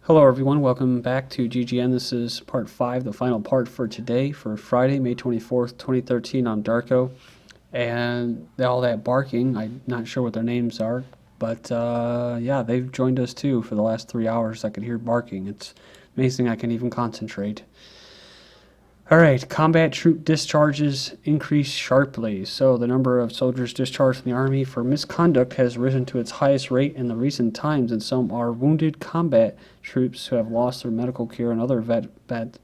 Hello everyone, welcome back to GGN. This is part 5, the final part for today, for Friday, May 24th, 2013 on Darko. And all that barking, I'm not sure what their names are, but yeah, they've joined us too for the last 3 hours. I could hear barking. It's amazing I can even concentrate. Alright, combat troop discharges increase sharply. So the number of soldiers discharged from the Army for misconduct has risen to its highest rate in the recent times, and some are wounded combat troops who have lost their medical care and other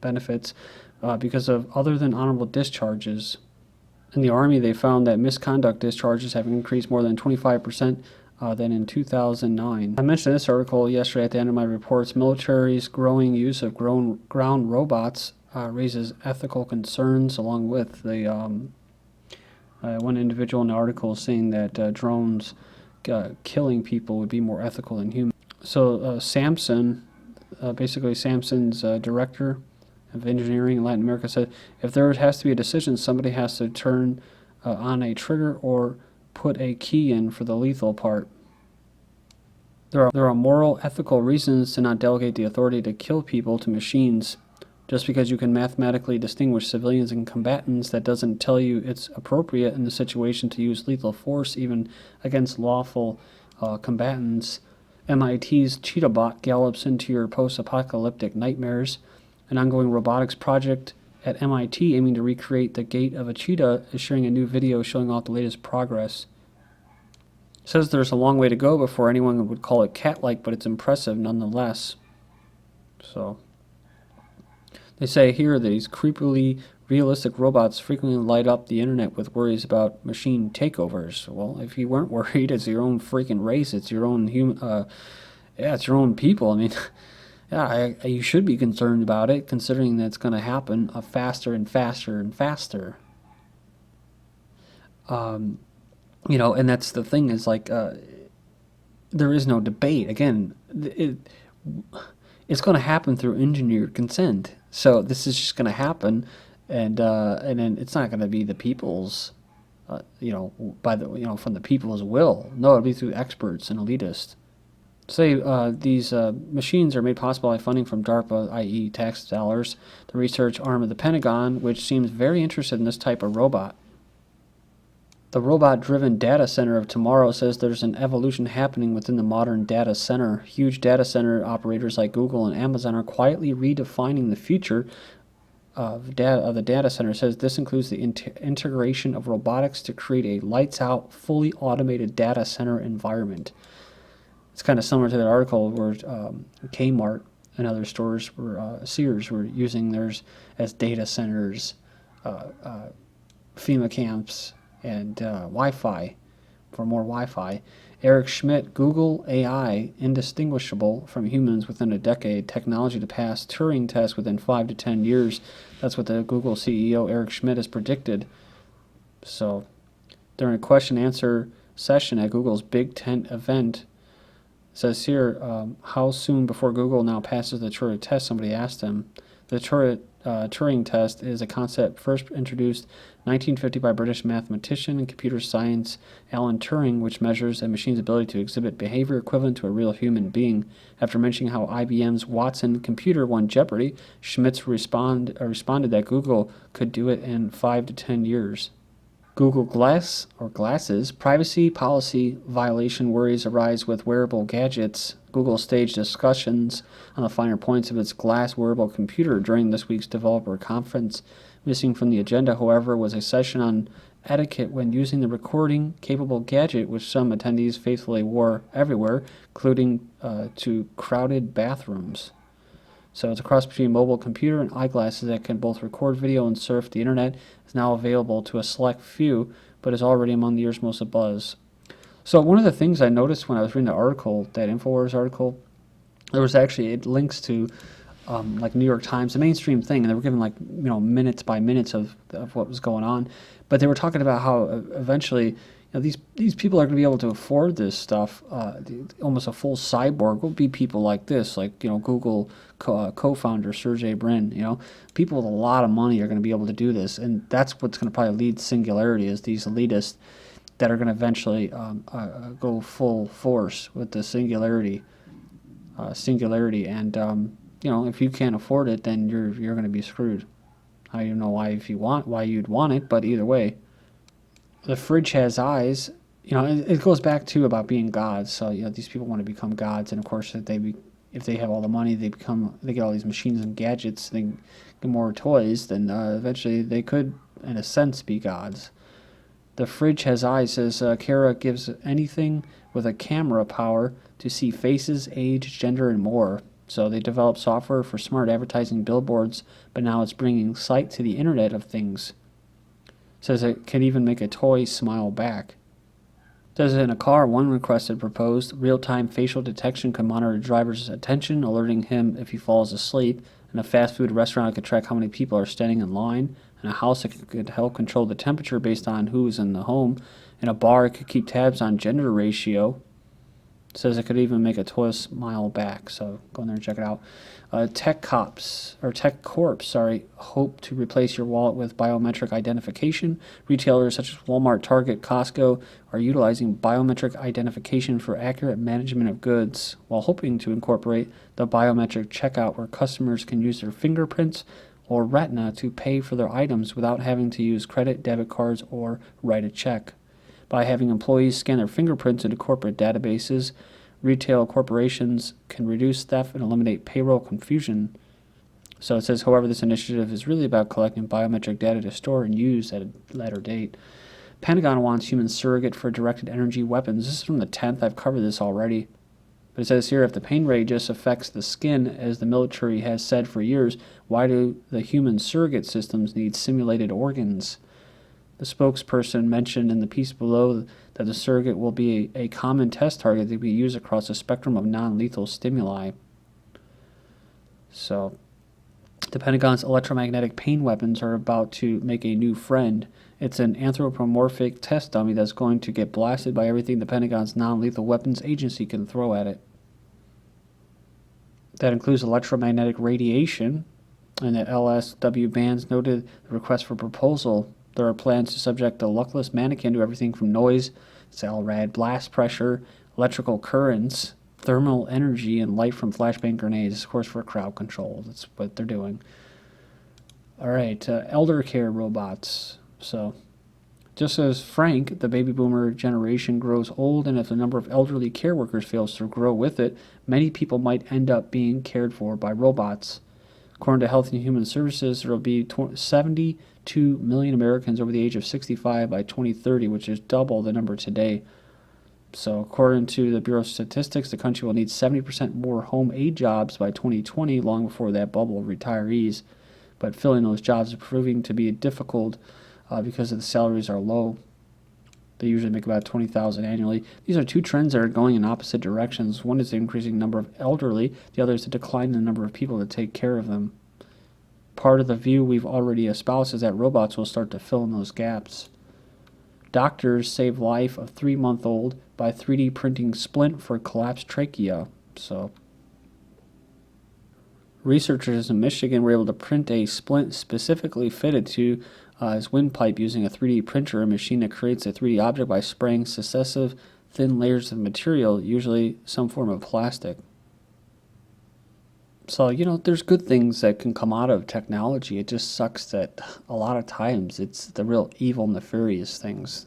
benefits because of other than honorable discharges. In the Army, they found that misconduct discharges have increased more than 25% than in 2009. I mentioned this article yesterday at the end of my reports. Militaries' growing use of ground robots raises ethical concerns, along with the one individual in the article saying that drones killing people would be more ethical than humans. So Samson, basically Samson's director of engineering in Latin America, said if there has to be a decision, somebody has to turn on a trigger or put a key in for the lethal part. There are moral, ethical reasons to not delegate the authority to kill people to machines. Just because you can mathematically distinguish civilians and combatants, that doesn't tell you it's appropriate in the situation to use lethal force, even against lawful combatants. MIT's Cheetah-bot gallops into your post-apocalyptic nightmares. An ongoing robotics project at MIT aiming to recreate the gait of a cheetah is sharing a new video showing off the latest progress. It says there's a long way to go before anyone would call it cat-like, but it's impressive nonetheless. So they say here these creepily realistic robots frequently light up the internet with worries about machine takeovers. Well, if you weren't worried, it's your own freaking race. It's your own it's your own people. I mean, yeah, you should be concerned about it, considering that it's going to happen faster and faster and faster. You know, and that's the thing is like, there is no debate. Again, it's going to happen through engineered consent. So this is just going to happen, and then it's not going to be the people's, you know, from the people's will. No, it'll be through experts and elitists. Say these machines are made possible by funding from DARPA, i.e. tax dollars, the research arm of the Pentagon, which seems very interested in this type of robot. The robot-driven data center of tomorrow says there's an evolution happening within the modern data center. Huge data center operators like Google and Amazon are quietly redefining the future of the data center. It says this includes the integration of robotics to create a lights-out, fully automated data center environment. It's kind of similar to that article where Kmart and other stores Sears were using theirs as data centers, FEMA camps, and Wi-Fi, for more Wi-Fi. Eric Schmidt, Google AI, indistinguishable from humans within a decade, technology to pass Turing test within 5 to 10 years. That's what the Google CEO Eric Schmidt has predicted. So during a question-answer session at Google's Big Tent event, it says here, how soon before Google now passes the Turing test, somebody asked him. The Turing test is a concept first introduced 1950 by British mathematician and computer science Alan Turing, which measures a machine's ability to exhibit behavior equivalent to a real human being. After mentioning how IBM's Watson computer won Jeopardy, Schmitz responded that Google could do it in 5 to 10 years. Google Glass, or glasses, privacy policy violation worries arise with wearable gadgets. Google staged discussions on the finer points of its Glass wearable computer during this week's developer conference. Missing from the agenda, however, was a session on etiquette when using the recording-capable gadget, which some attendees faithfully wore everywhere, including to crowded bathrooms. So it's a cross between mobile computer and eyeglasses that can both record video and surf the internet. It's now available to a select few, but is already among the year's most abuzz. So one of the things I noticed when I was reading the article, that InfoWars article, there was actually, it links to like New York Times, the mainstream thing, and they were giving like, you know, minutes by minutes of what was going on. But they were talking about how eventually, you know, these people are going to be able to afford this stuff. Almost a full cyborg will be people like this, like, you know, Google co-founder Sergey Brin. You know, people with a lot of money are going to be able to do this, and that's what's going to probably lead singularity, is these elitists that are going to eventually go full force with the singularity. singularity, and if you can't afford it, then you're going to be screwed. I don't even know why you'd want it, but either way, the fridge has eyes. It goes back to about being gods. So these people want to become gods, and of course, if they have all the money, they get all these machines and gadgets, they get more toys. Then eventually, they could, in a sense, be gods. The fridge has eyes, says Cara gives anything with a camera power to see faces, age, gender, and more. So they developed software for smart advertising billboards, but now it's bringing sight to the Internet of Things. Says it can even make a toy smile back. Says in a car, one requested proposed real-time facial detection could monitor a driver's attention, alerting him if he falls asleep. In a fast food restaurant, it could track how many people are standing in line. In a house, it could help control the temperature based on who is in the home. In a bar, it could keep tabs on gender ratio. It says it could even make a toy smile back, so go in there and check it out. Tech Corp, hope to replace your wallet with biometric identification. Retailers such as Walmart, Target, Costco are utilizing biometric identification for accurate management of goods, while hoping to incorporate the biometric checkout where customers can use their fingerprints or retina to pay for their items without having to use credit, debit cards, or write a check. By having employees scan their fingerprints into corporate databases, retail corporations can reduce theft and eliminate payroll confusion. So it says, however, this initiative is really about collecting biometric data to store and use at a later date. Pentagon wants human surrogate for directed energy weapons. This is from the 10th. I've covered this already. But it says here, if the pain ray just affects the skin, as the military has said for years, why do the human surrogate systems need simulated organs? The spokesperson mentioned in the piece below that the surrogate will be a common test target that can be used across a spectrum of non-lethal stimuli. So, the Pentagon's electromagnetic pain weapons are about to make a new friend. It's an anthropomorphic test dummy that's going to get blasted by everything the Pentagon's non-lethal weapons agency can throw at it. That includes electromagnetic radiation, and the LSW bands noted the request for proposal. There are plans to subject the luckless mannequin to everything from noise, LRAD, blast pressure, electrical currents, thermal energy, and light from flashbang grenades, of course, for crowd control. That's what they're doing. All right, Eldercare Robots. So, just as Frank, the baby boomer generation, grows old, and if the number of elderly care workers fails to grow with it, many people might end up being cared for by robots. According to Health and Human Services, there will be 72 million Americans over the age of 65 by 2030, which is double the number today. So according to the Bureau of Statistics, the country will need 70% more home aid jobs by 2020, long before that bubble of retirees. But filling those jobs is proving to be difficult because the salaries are low. They usually make about $20,000 annually. These are two trends that are going in opposite directions. One is the increasing number of elderly. The other is the decline in the number of people that take care of them. Part of the view we've already espoused is that robots will start to fill in those gaps. Doctors save life of 3-month-old by 3D printing splint for collapsed trachea. So, researchers in Michigan were able to print a splint specifically fitted to his windpipe using a 3D printer, a machine that creates a 3D object by spraying successive thin layers of material, usually some form of plastic. So, there's good things that can come out of technology. It just sucks that a lot of times it's the real evil, nefarious things.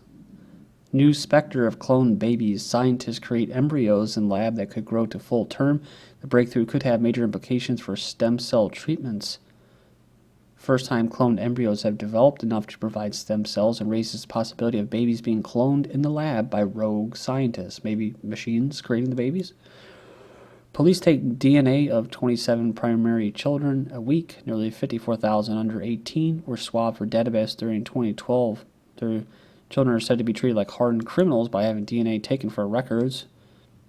New spectre of cloned babies. Scientists create embryos in lab that could grow to full term. The breakthrough could have major implications for stem cell treatments. First-time cloned embryos have developed enough to provide stem cells and raises the possibility of babies being cloned in the lab by rogue scientists. Maybe machines creating the babies? Police take DNA of 27 primary children a week. Nearly 54,000 under 18 were swabbed for database during 2012. Their children are said to be treated like hardened criminals by having DNA taken for records.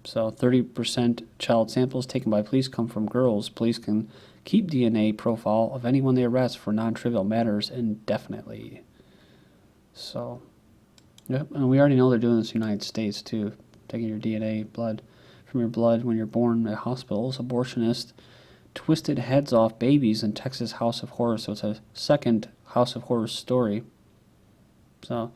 So 30% child samples taken by police come from girls. Police can keep DNA profile of anyone they arrest for non-trivial matters indefinitely. So, yep, and we already know they're doing this in the United States too, taking your DNA, blood from your blood when you're born at hospitals. Abortionists twisted heads off babies in Texas House of Horrors. So it's a second House of Horrors story. So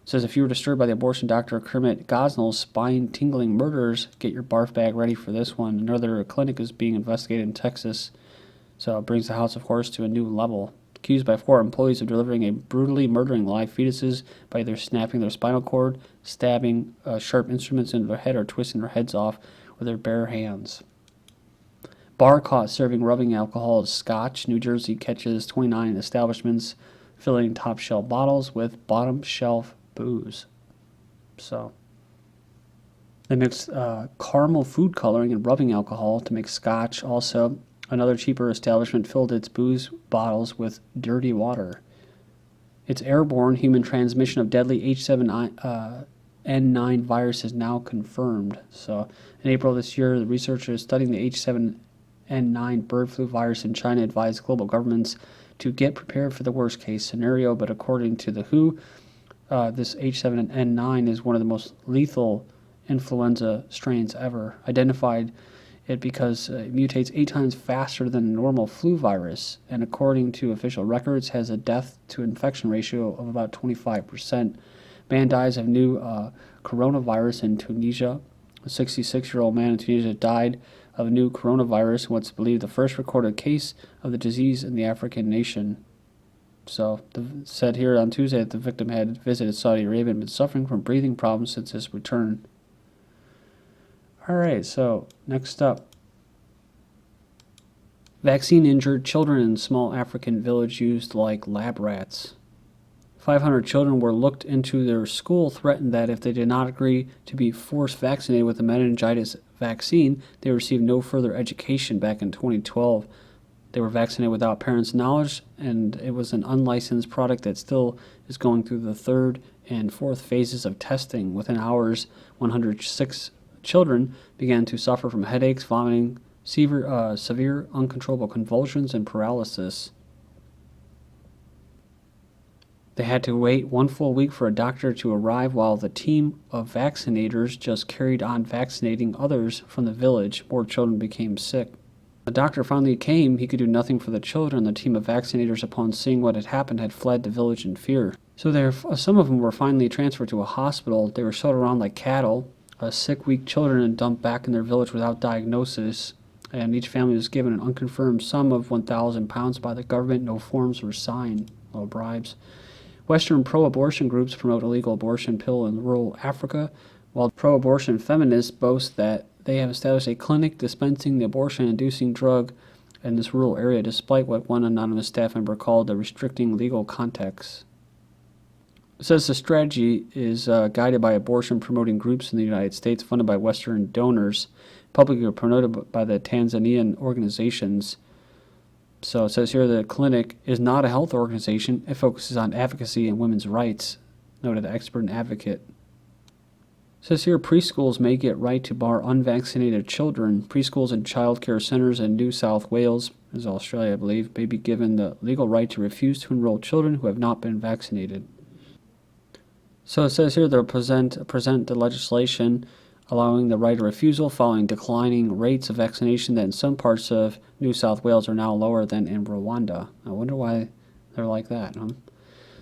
It says, if you were disturbed by the abortion doctor Kermit Gosnell's spine-tingling murders, get your barf bag ready for this one. Another clinic is being investigated in Texas, so it brings the House of Horrors to a new level. Accused by 4 employees of delivering a brutally murdering live fetuses by either snapping their spinal cord, stabbing sharp instruments into their head, or twisting their heads off with their bare hands. Bar caught serving rubbing alcohol as scotch. New Jersey catches 29 establishments filling top shelf bottles with bottom shelf booze. So they mix caramel food coloring and rubbing alcohol to make scotch. Also, another cheaper establishment filled its booze bottles with dirty water. Its airborne human transmission of deadly H7N9 virus is now confirmed. So in April this year, the researchers studying the H7N9 bird flu virus in China advised global governments to get prepared for the worst case scenario. But according to the WHO, this H7N9 is one of the most lethal influenza strains ever. Identified it because it mutates 8 times faster than a normal flu virus, and according to official records, has a death-to-infection ratio of about 25%. Man dies of new coronavirus in Tunisia. A 66-year-old man in Tunisia died of new coronavirus, what's believed the first recorded case of the disease in the African nation. So, said here on Tuesday that the victim had visited Saudi Arabia and been suffering from breathing problems since his return. Alright, so next up. Vaccine injured children in small African village used like lab rats. 500 children were looked into. Their school threatened that if they did not agree to be force vaccinated with the meningitis vaccine, they would receive no further education back in 2012. They were vaccinated without parents' knowledge, and it was an unlicensed product that still is going through the 3rd and 4th phases of testing. Within hours, 106 children began to suffer from headaches, vomiting, severe uncontrollable convulsions, and paralysis. They had to wait 1 full week for a doctor to arrive while the team of vaccinators just carried on vaccinating others from the village. More children became sick. The doctor finally came. He could do nothing for the children. The team of vaccinators, upon seeing what had happened, had fled the village in fear. So some of them were finally transferred to a hospital. They were sold around like cattle. Sick, weak children and dumped back in their village without diagnosis. And each family was given an unconfirmed sum of £1,000 by the government. No forms were signed. No bribes. Western pro-abortion groups promote illegal abortion pill in rural Africa, while pro-abortion feminists boast that they have established a clinic dispensing the abortion-inducing drug in this rural area, despite what one anonymous staff member called the restricting legal context. It says the strategy is guided by abortion-promoting groups in the United States, funded by Western donors, publicly promoted by the Tanzanian organizations. So it says here the clinic is not a health organization. It focuses on advocacy and women's rights, noted the expert advocate. It says here preschools may get right to bar unvaccinated children. Preschools and child care centers in New South Wales, as Australia I believe, may be given the legal right to refuse to enroll children who have not been vaccinated. So it says here they'll present the legislation allowing the right of refusal following declining rates of vaccination that in some parts of New South Wales are now lower than in Rwanda. I wonder why they're like that, huh?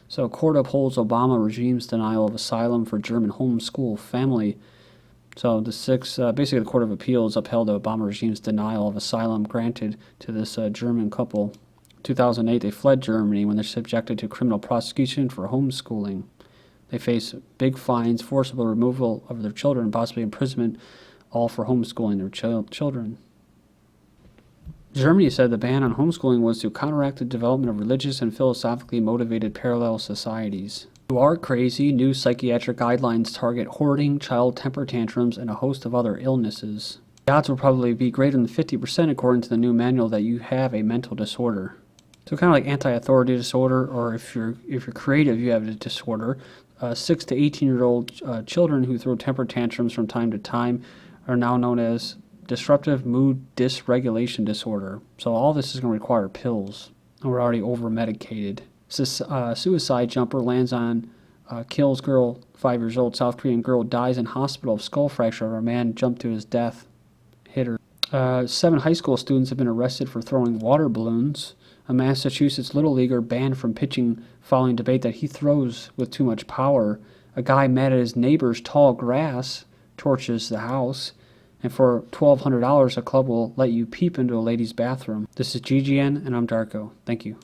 So court upholds Obama regime's denial of asylum for German homeschool family. So basically the Court of Appeals upheld the Obama regime's denial of asylum granted to this German couple. In 2008, they fled Germany when they're subjected to criminal prosecution for homeschooling. They face big fines, forcible removal of their children, and possibly imprisonment, all for homeschooling their children. Germany said the ban on homeschooling was to counteract the development of religious and philosophically motivated parallel societies. You are crazy. New psychiatric guidelines target hoarding, child temper tantrums, and a host of other illnesses. The odds will probably be greater than 50% according to the new manual that you have a mental disorder. So kind of like anti-authority disorder, or if you're creative, you have a disorder. 6 to 18-year-old children who throw temper tantrums from time to time are now known as disruptive mood dysregulation disorder. So all this is going to require pills. We're already over-medicated. Suicide jumper lands on, kills girl, 5 years old. South Korean girl dies in hospital of skull fracture after a man jumped to his death. Hit her. 7 high school students have been arrested for throwing water balloons. A Massachusetts Little Leaguer banned from pitching following debate that he throws with too much power. A guy mad at his neighbor's tall grass torches the house. And for $1,200, a club will let you peep into a lady's bathroom. This is GGN, and I'm Darko. Thank you.